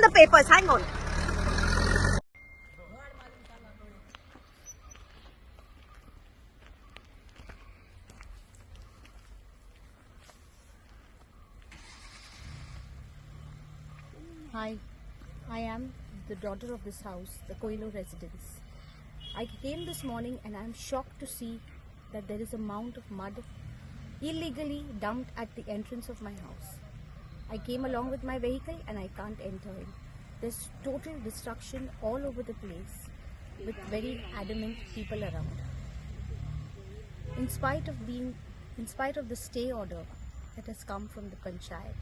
the papers. Hang on. Hi, I am the daughter of this house, the Coelho residence. I came this morning and I am shocked to see that there is a mound of mud illegally dumped at the entrance of my house. I came along with my vehicle and I can't enter in. There's total destruction all over the place with very adamant people around. In spite of the stay order that has come from the panchayat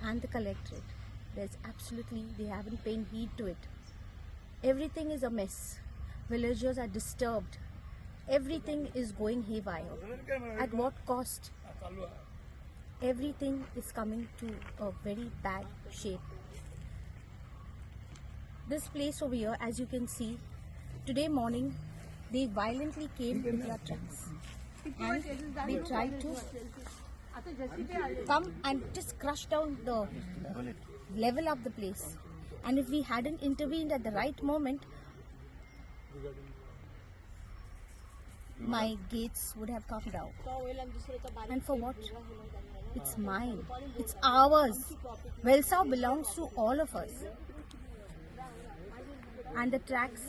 and the collectorate, they haven't paid heed to it. Everything is a mess. Villagers are disturbed. Everything is going haywire. At what cost? Everything is coming to a very bad shape. This place over here, as you can see, today morning they violently came with their trucks and they tried to come and just crush down the level of the place. And if we hadn't intervened at the right moment, my gates would have come down. And for what? It's mine. It's ours. Velsao belongs to all of us. And the tracks,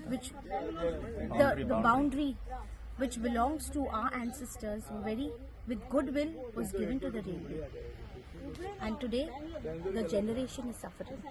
the boundary which belongs to our ancestors, with goodwill, was given to the railway. And today, the generation is suffering.